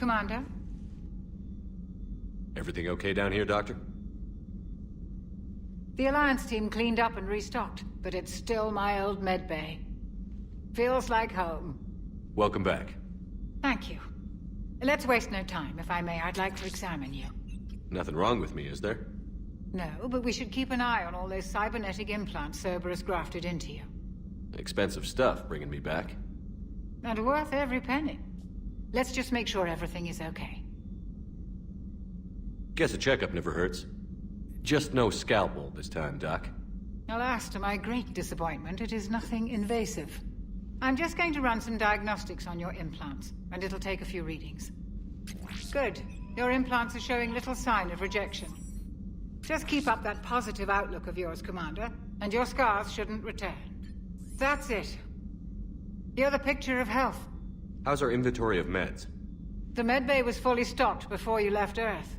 Commander? Everything okay down here, Doctor? The Alliance team cleaned up and restocked, but it's still my old medbay. Feels like home. Welcome back. Thank you. Let's waste no time. If I may, I'd like to examine you. Nothing wrong with me, is there? No, but we should keep an eye on all those cybernetic implants Cerberus grafted into you. Expensive stuff bringing me back. And worth every penny. Let's just make sure everything is okay. Guess a checkup never hurts. Just no scalpel this time, Doc. Alas, to my great disappointment, it is nothing invasive. I'm just going to run some diagnostics on your implants, and it'll take a few readings. Good. Your implants are showing little sign of rejection. Just keep up that positive outlook of yours, Commander, and your scars shouldn't return. That's it. You're the picture of health. How's our inventory of meds? The medbay was fully stocked before you left Earth.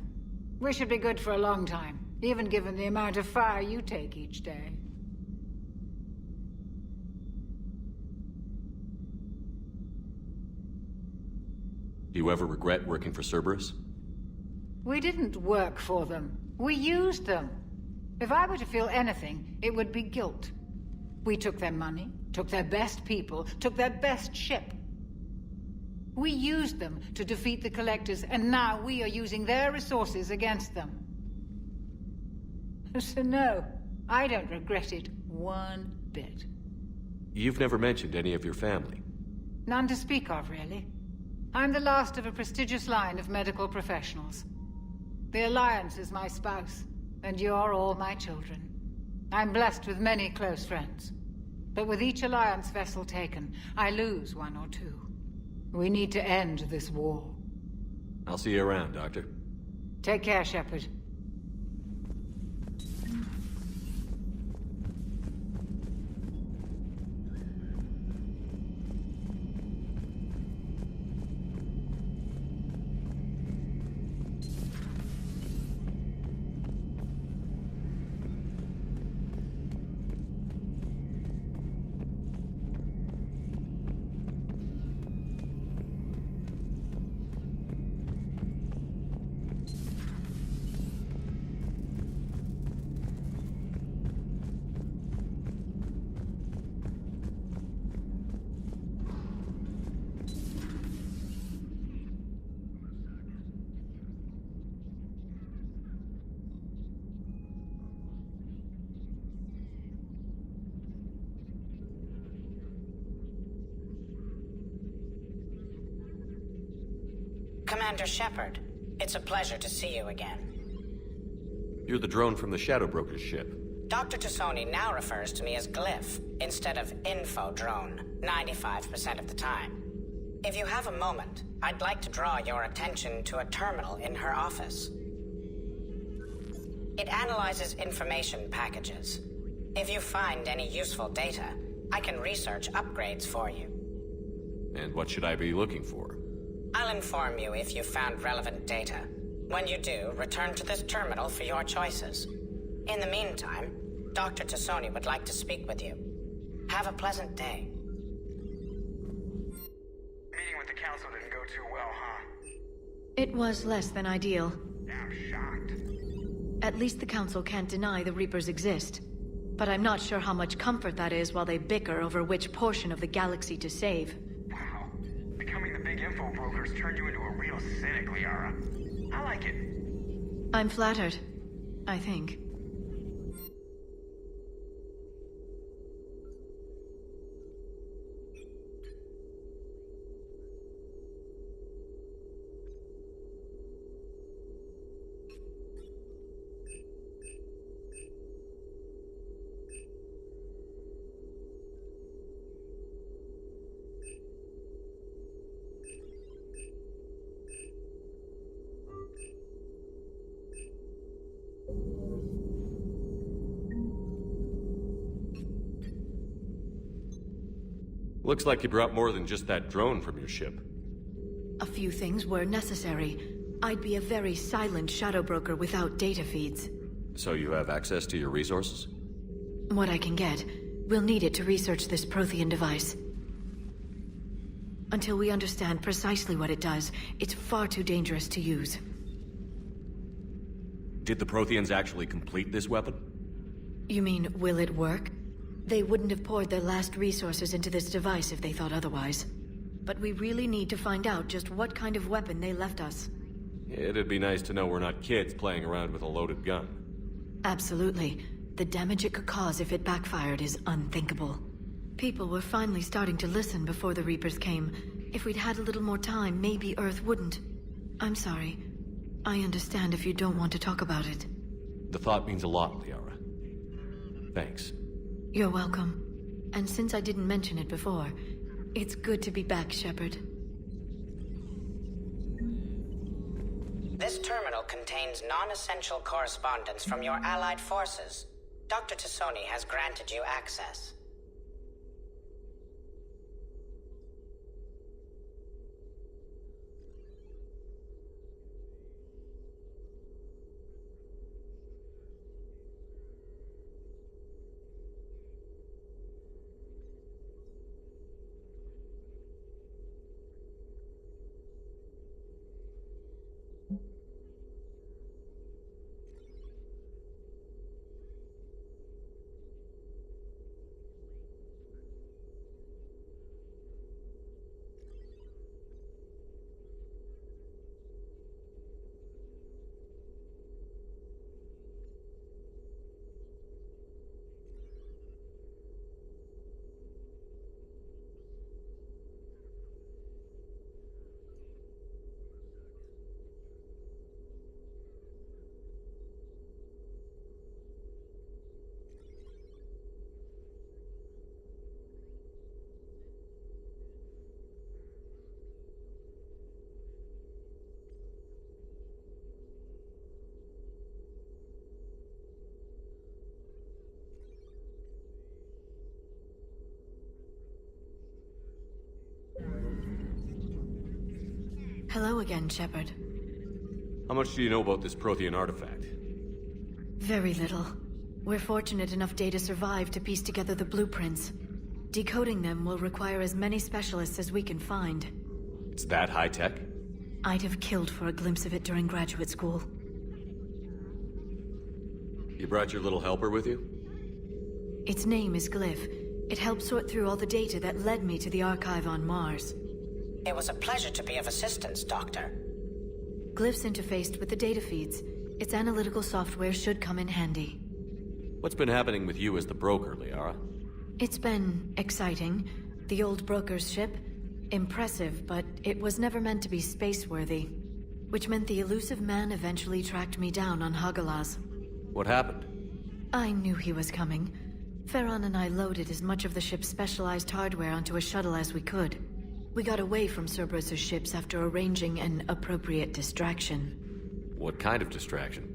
We should be good for a long time, even given the amount of fire you take each day. Do you ever regret working for Cerberus? We didn't work for them. We used them. If I were to feel anything, it would be guilt. We took their money, took their best people, took their best ship. We used them to defeat the Collectors, and now we are using their resources against them. So no, I don't regret it one bit. You've never mentioned any of your family. None to speak of, really. I'm the last of a prestigious line of medical professionals. The Alliance is my spouse, and you're all my children. I'm blessed with many close friends. But with each Alliance vessel taken, I lose one or two. We need to end this war. I'll see you around, Doctor. Take care, Shepard. Commander Shepard, it's a pleasure to see you again. You're the drone from the Shadow Broker's ship. Dr. Sony now refers to me as Glyph instead of Info Drone, 95% of the time. If you have a moment, I'd like to draw your attention to a terminal in her office. It analyzes information packages. If you find any useful data, I can research upgrades for you. And what should I be looking for? I'll inform you if you found relevant data. When you do, return to this terminal for your choices. In the meantime, Dr. Sony would like to speak with you. Have a pleasant day. Meeting with the council didn't go too well, huh? It was less than ideal. I'm shocked. At least the council can't deny the Reapers exist. But I'm not sure how much comfort that is while they bicker over which portion of the galaxy to save. Wow. Becoming the big info brokers turned you into a real cynic, Liara. I like it. I'm flattered. I think. Looks like you brought more than just that drone from your ship. A few things were necessary. I'd be a very silent shadow broker without data feeds. So you have access to your resources? What I can get. We'll need it to research this Prothean device. Until we understand precisely what it does, it's far too dangerous to use. Did the Protheans actually complete this weapon? You mean, will it work? They wouldn't have poured their last resources into this device if they thought otherwise. But we really need to find out just what kind of weapon they left us. It'd be nice to know we're not kids playing around with a loaded gun. Absolutely. The damage it could cause if it backfired is unthinkable. People were finally starting to listen before the Reapers came. If we'd had a little more time, maybe Earth wouldn't. I'm sorry. I understand if you don't want to talk about it. The thought means a lot, Liara. Thanks. You're welcome. And since I didn't mention it before, it's good to be back, Shepard. This terminal contains non-essential correspondence from your allied forces. Dr. Sony has granted you access. Hello again, Shepard. How much do you know about this Prothean artifact? Very little. We're fortunate enough Data survived to piece together the blueprints. Decoding them will require as many specialists as we can find. It's that high-tech? I'd have killed for a glimpse of it during graduate school. You brought your little helper with you? Its name is Glyph. It helped sort through all the data that led me to the archive on Mars. It was a pleasure to be of assistance, Doctor. Glyph's interfaced with the data feeds. Its analytical software should come in handy. What's been happening with you as the broker, Liara? It's been exciting. The old broker's ship? Impressive, but it was never meant to be space-worthy. Which meant the elusive man eventually tracked me down on Hagalaz. What happened? I knew he was coming. Farron and I loaded as much of the ship's specialized hardware onto a shuttle as we could. We got away from Cerberus' ships after arranging an appropriate distraction. What kind of distraction?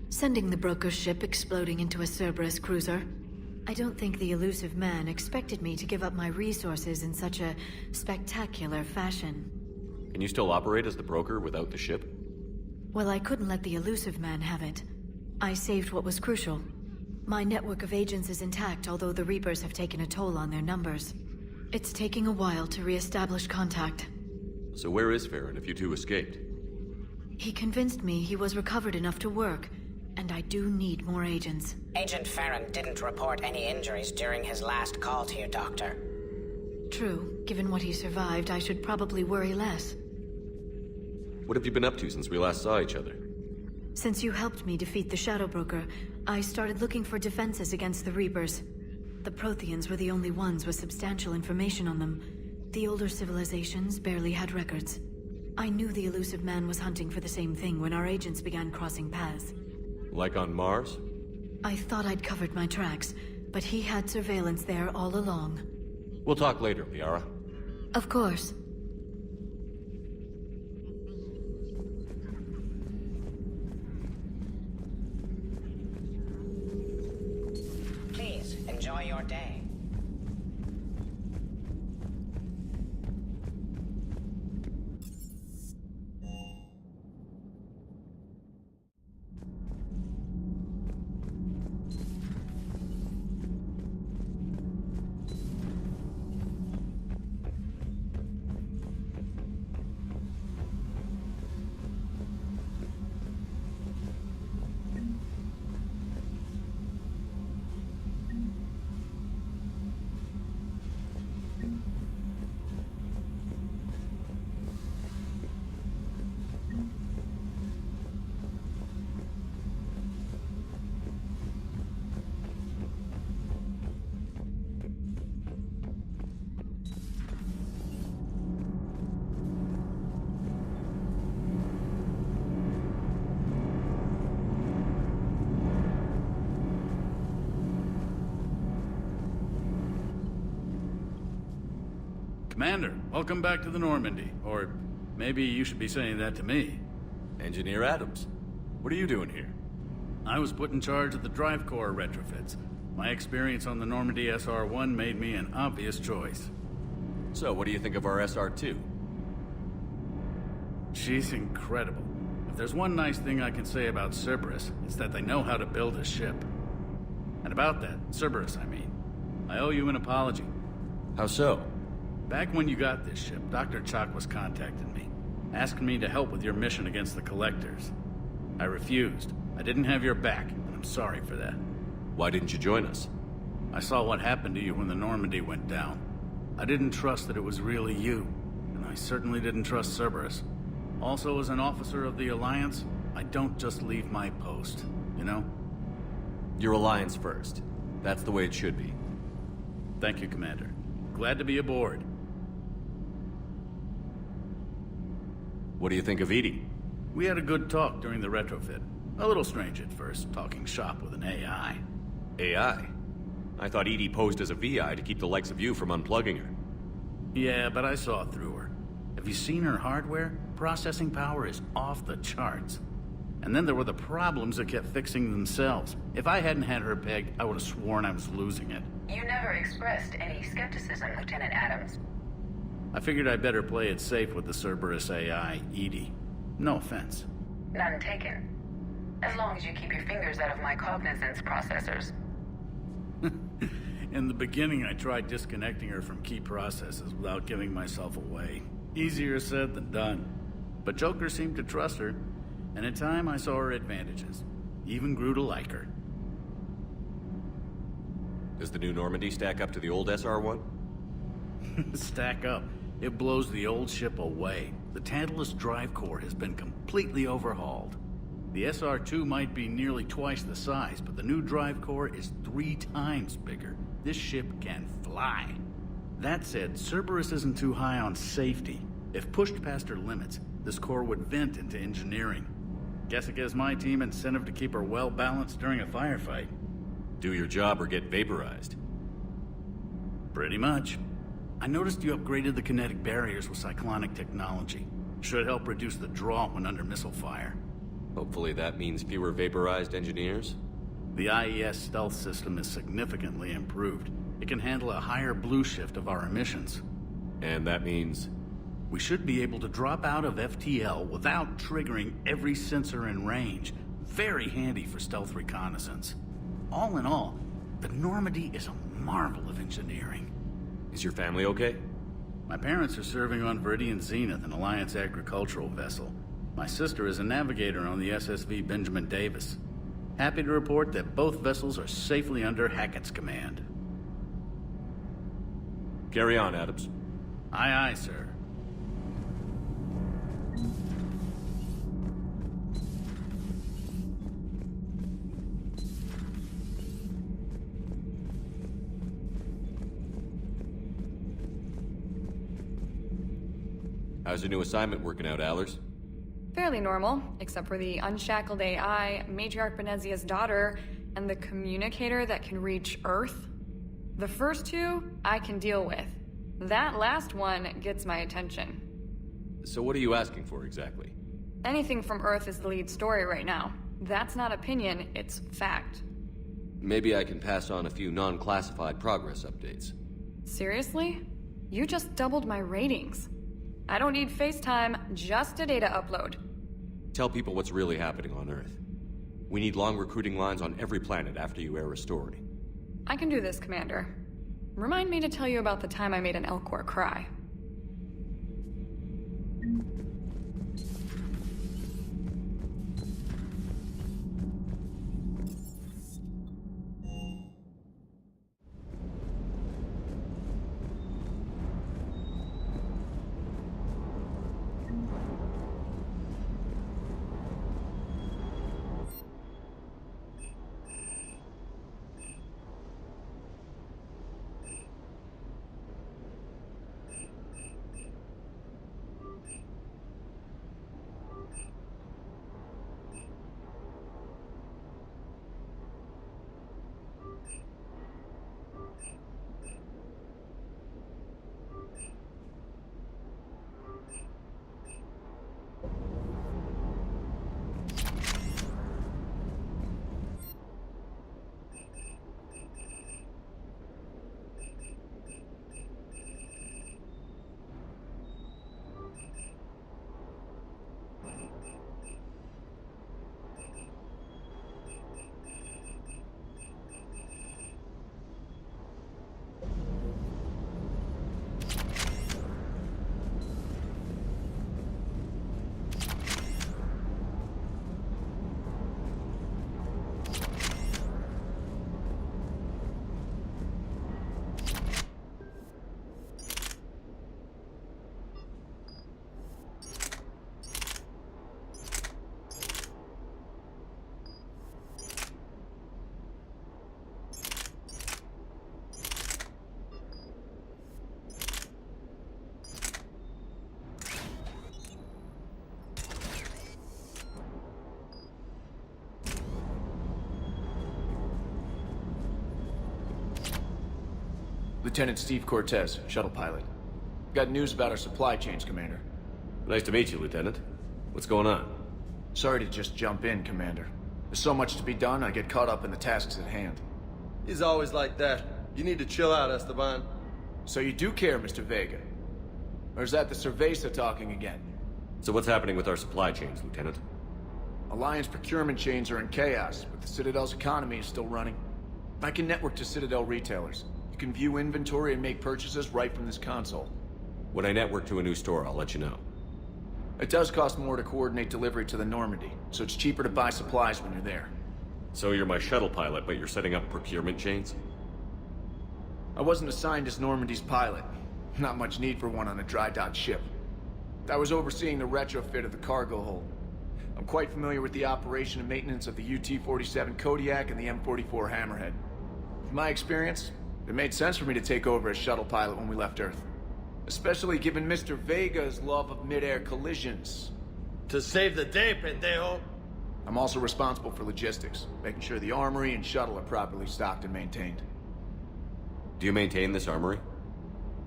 Sending the broker's ship exploding into a Cerberus cruiser. I don't think the elusive man expected me to give up my resources in such a spectacular fashion. Can you still operate as the broker without the ship? Well, I couldn't let the elusive man have it. I saved what was crucial. My network of agents is intact, although the Reapers have taken a toll on their numbers. It's taking a while to re-establish contact. So where is Farron if you two escaped? He convinced me he was recovered enough to work, and I do need more agents. Agent Farron didn't report any injuries during his last call to you, Doctor. True. Given what he survived, I should probably worry less. What have you been up to since we last saw each other? Since you helped me defeat the Shadow Broker, I started looking for defenses against the Reapers. The Protheans were the only ones with substantial information on them. The older civilizations barely had records. I knew the elusive man was hunting for the same thing when our agents began crossing paths. Like on Mars? I thought I'd covered my tracks, but he had surveillance there all along. We'll talk later, Liara. Of course. Please, enjoy your day. Commander, welcome back to the Normandy. Or maybe you should be saying that to me. Engineer Adams, what are you doing here? I was put in charge of the drive core retrofits. My experience on the Normandy SR-1 made me an obvious choice. So, what do you think of our SR-2? She's incredible. If there's one nice thing I can say about Cerberus, it's that they know how to build a ship. And about that, Cerberus, I mean, I owe you an apology. How so? Back when you got this ship, Dr. Chalk was contacting me, asking me to help with your mission against the Collectors. I refused. I didn't have your back, and I'm sorry for that. Why didn't you join us? I saw what happened to you when the Normandy went down. I didn't trust that it was really you, and I certainly didn't trust Cerberus. Also, as an officer of the Alliance, I don't just leave my post, you know? Your Alliance first. That's the way it should be. Thank you, Commander. Glad to be aboard. What do you think of Edie? We had a good talk during the retrofit. A little strange at first, talking shop with an AI. AI? I thought Edie posed as a VI to keep the likes of you from unplugging her. Yeah, but I saw through her. Have you seen her hardware? Processing power is off the charts. And then there were the problems that kept fixing themselves. If I hadn't had her pegged, I would have sworn I was losing it. You never expressed any skepticism, Lieutenant Adams. I figured I'd better play it safe with the Cerberus AI, Edie. No offense. None taken. As long as you keep your fingers out of my cognizance processors. In the beginning, I tried disconnecting her from key processes without giving myself away. Easier said than done. But Joker seemed to trust her, and in time I saw her advantages. Even grew to like her. Does the new Normandy stack up to the old SR-1? Stack up. It blows the old ship away. The Tantalus drive core has been completely overhauled. The SR-2 might be nearly twice the size, but the new drive core is 3 times bigger. This ship can fly. That said, Cerberus isn't too high on safety. If pushed past her limits, this core would vent into engineering. Guess it gives my team incentive to keep her well-balanced during a firefight. Do your job or get vaporized. Pretty much. I noticed you upgraded the kinetic barriers with cyclonic technology. Should help reduce the draw when under missile fire. Hopefully that means fewer vaporized engineers? The IES stealth system is significantly improved. It can handle a higher blue shift of our emissions. And that means... We should be able to drop out of FTL without triggering every sensor in range. Very handy for stealth reconnaissance. All in all, the Normandy is a marvel of engineering. Is your family okay? My parents are serving on Viridian Zenith, an Alliance agricultural vessel. My sister is a navigator on the SSV Benjamin Davis. Happy to report that both vessels are safely under Hackett's command. Carry on, Adams. Aye, aye, sir. How's your new assignment working out, Allers? Fairly normal, except for the unshackled AI, Matriarch Benezia's daughter, and the communicator that can reach Earth. The first two, I can deal with. That last one gets my attention. So what are you asking for, exactly? Anything from Earth is the lead story right now. That's not opinion, it's fact. Maybe I can pass on a few non-classified progress updates. Seriously? You just doubled my ratings. I don't need FaceTime, just a data upload. Tell people what's really happening on Earth. We need long recruiting lines on every planet after you air a story. I can do this, Commander. Remind me to tell you about the time I made an Elcor cry. Lieutenant Steve Cortez, Shuttle Pilot. Got news about our supply chains, Commander. Nice to meet you, Lieutenant. What's going on? Sorry to just jump in, Commander. There's so much to be done, I get caught up in the tasks at hand. He's always like that. You need to chill out, Esteban. So you do care, Mr. Vega? Or is that the Cerveza talking again? So what's happening with our supply chains, Lieutenant? Alliance procurement chains are in chaos, but the Citadel's economy is still running. I can network to Citadel retailers. You can view inventory and make purchases right from this console. When I network to a new store, I'll let you know. It does cost more to coordinate delivery to the Normandy, so it's cheaper to buy supplies when you're there. So you're my shuttle pilot, but you're setting up procurement chains? I wasn't assigned as Normandy's pilot. Not much need for one on a dry dock ship. I was overseeing the retrofit of the cargo hold. I'm quite familiar with the operation and maintenance of the UT-47 Kodiak and the M44 Hammerhead. From my experience, it made sense for me to take over as shuttle pilot when we left Earth. Especially given Mr. Vega's love of mid-air collisions. To save the day, pendejo. I'm also responsible for logistics, making sure the armory and shuttle are properly stocked and maintained. Do you maintain this armory?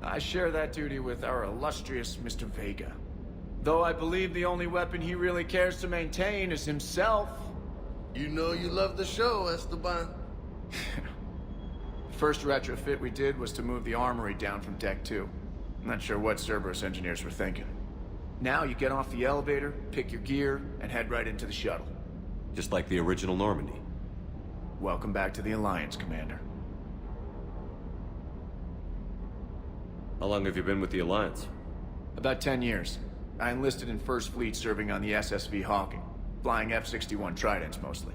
I share that duty with our illustrious Mr. Vega. Though I believe the only weapon he really cares to maintain is himself. You know you love the show, Esteban. The first retrofit we did was to move the armory down from Deck 2. I'm not sure what Cerberus engineers were thinking. Now you get off the elevator, pick your gear, and head right into the shuttle. Just like the original Normandy. Welcome back to the Alliance, Commander. How long have you been with the Alliance? About 10 years. I enlisted in First Fleet serving on the SSV Hawking, flying F-61 Tridents mostly.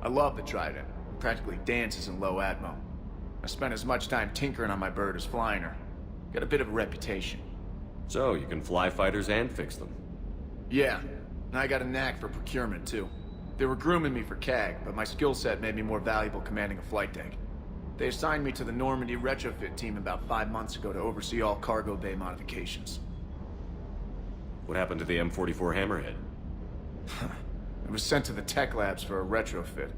I love the Trident. It practically dances in low atmo. I spent as much time tinkering on my bird as flying her. Got a bit of a reputation. So, you can fly fighters and fix them? Yeah, and I got a knack for procurement too. They were grooming me for CAG, but my skill set made me more valuable commanding a flight deck. They assigned me to the Normandy retrofit team about 5 months ago to oversee all cargo bay modifications. What happened to the M44 Hammerhead? It was sent to the tech labs for a retrofit.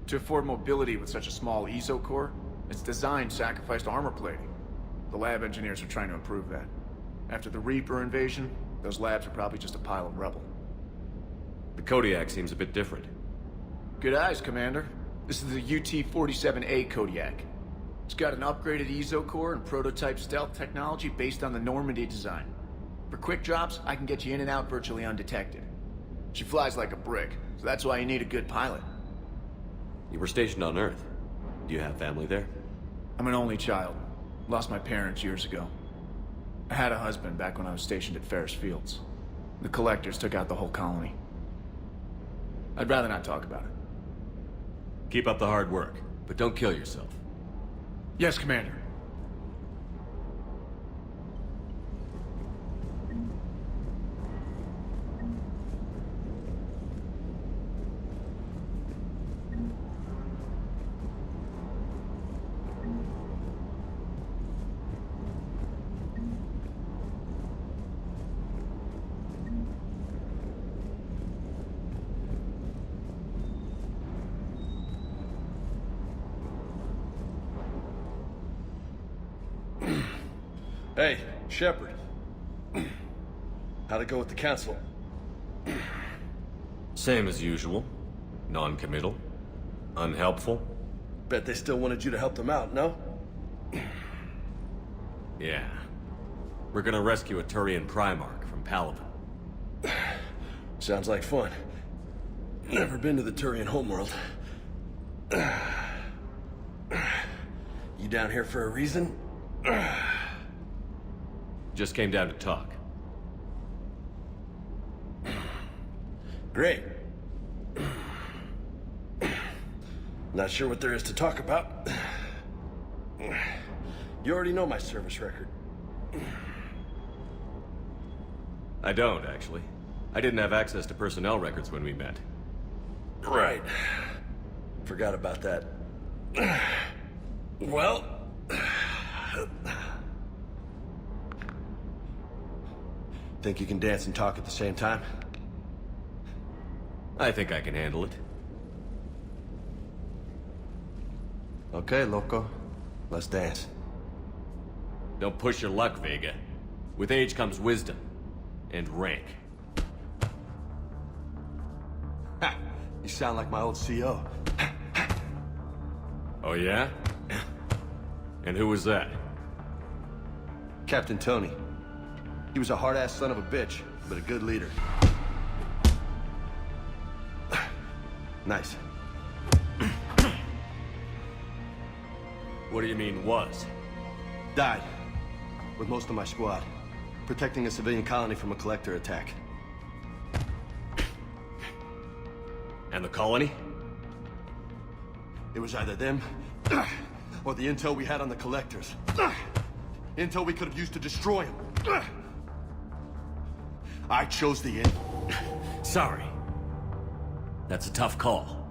To afford mobility with such a small ESO core, its design sacrificed armor plating. The lab engineers are trying to improve that. After the Reaper invasion, those labs are probably just a pile of rubble. The Kodiak seems a bit different. Good eyes, Commander. This is the UT-47A Kodiak. It's got an upgraded ESO core and prototype stealth technology based on the Normandy design. For quick drops, I can get you in and out virtually undetected. She flies like a brick, so that's why you need a good pilot. You were stationed on Earth. Do you have family there? I'm an only child. Lost my parents years ago. I had a husband back when I was stationed at Ferris Fields. The Collectors took out the whole colony. I'd rather not talk about it. Keep up the hard work, but don't kill yourself. Yes, Commander. Hey, Shepard. How'd it go with the council? Same as usual. Non-committal. Unhelpful. Bet they still wanted you to help them out, no? Yeah. We're gonna rescue a Turian Primarch from Palaven. Sounds like fun. Never been to the Turian homeworld. You down here for a reason? Just came down to talk. Great. Not sure what there is to talk about. You already know my service record. I don't, actually. I didn't have access to personnel records when we met. Right. Forgot about that. Well... Think you can dance and talk at the same time? I think I can handle it. Okay, Loco. Let's dance. Don't push your luck, Vega. With age comes wisdom. And rank. Ha! You sound like my old CO. Oh yeah? And who was that? Captain Tony. He was a hard-ass son of a bitch, but a good leader. Nice. What do you mean, was? Died. With most of my squad. Protecting a civilian colony from a collector attack. And the colony? It was either them, or the intel we had on the collectors. Intel we could have used to destroy them. I chose the end. Sorry. That's a tough call.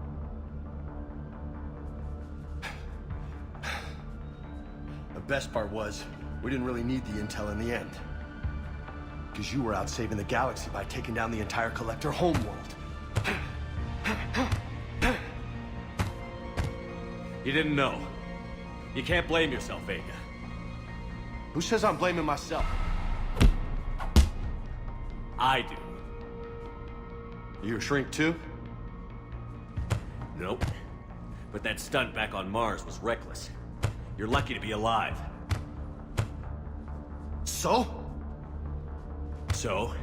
The best part was, we didn't really need the intel in the end. Because you were out saving the galaxy by taking down the entire collector homeworld. You didn't know. You can't blame yourself, Vega. Who says I'm blaming myself? I do. You a shrink too? Nope. But that stunt back on Mars was reckless. You're lucky to be alive. So? So,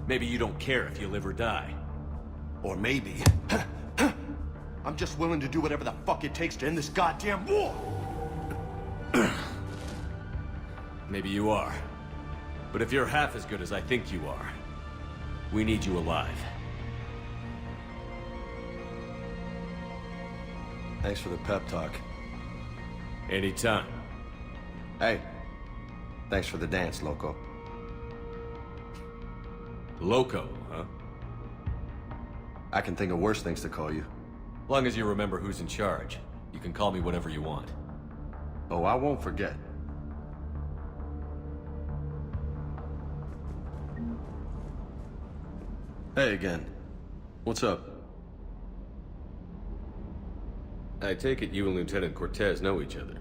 maybe you don't care if you live or die. Or maybe... I'm just willing to do whatever the fuck it takes to end this goddamn war! Maybe you are. But if you're half as good as I think you are, we need you alive. Thanks for the pep talk. Anytime. Hey, thanks for the dance, Loco. Loco, huh? I can think of worse things to call you. Long as you remember who's in charge, you can call me whatever you want. Oh, I won't forget. Hey again. What's up? I take it you and Lieutenant Cortez know each other.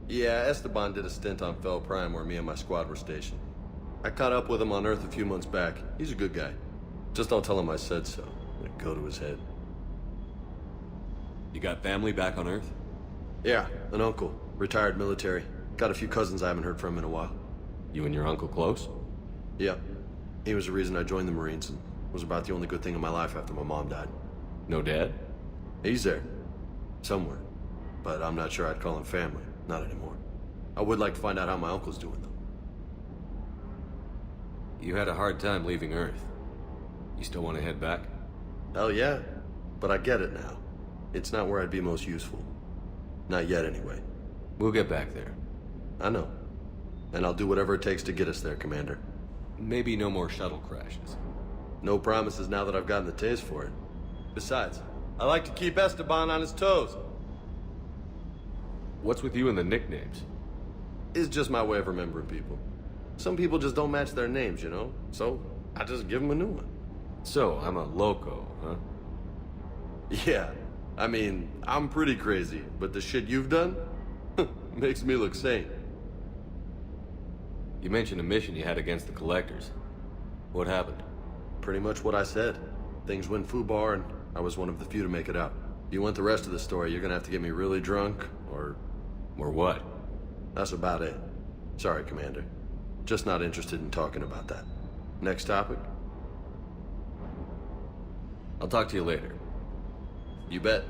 Yeah, Esteban did a stint on Fel Prime where me and my squad were stationed. I caught up with him on Earth a few months back. He's a good guy. Just don't tell him I said so. It'd go to his head. You got family back on Earth? Yeah, an uncle. Retired military. Got a few cousins I haven't heard from in a while. You and your uncle close? Yeah. He was the reason I joined the Marines and was about the only good thing in my life after my mom died. No dad? He's there. Somewhere. But I'm not sure I'd call him family. Not anymore. I would like to find out how my uncle's doing, though. You had a hard time leaving Earth. You still want to head back? Hell yeah. But I get it now. It's not where I'd be most useful. Not yet, anyway. We'll get back there. I know. And I'll do whatever it takes to get us there, Commander. Maybe no more shuttle crashes. No promises now that I've gotten the taste for it. Besides, I like to keep Esteban on his toes. What's with you and the nicknames? It's just my way of remembering people. Some people just don't match their names, you know? So, I just give them a new one. So, I'm a Loco, huh? Yeah. I mean, I'm pretty crazy, but the shit you've done makes me look sane. You mentioned a mission you had against the Collectors. What happened? Pretty much what I said. Things went foobar, and I was one of the few to make it out. If you want the rest of the story, you're gonna have to get me really drunk, or... Or what? That's about it. Sorry, Commander. Just not interested in talking about that. Next topic? I'll talk to you later. You bet.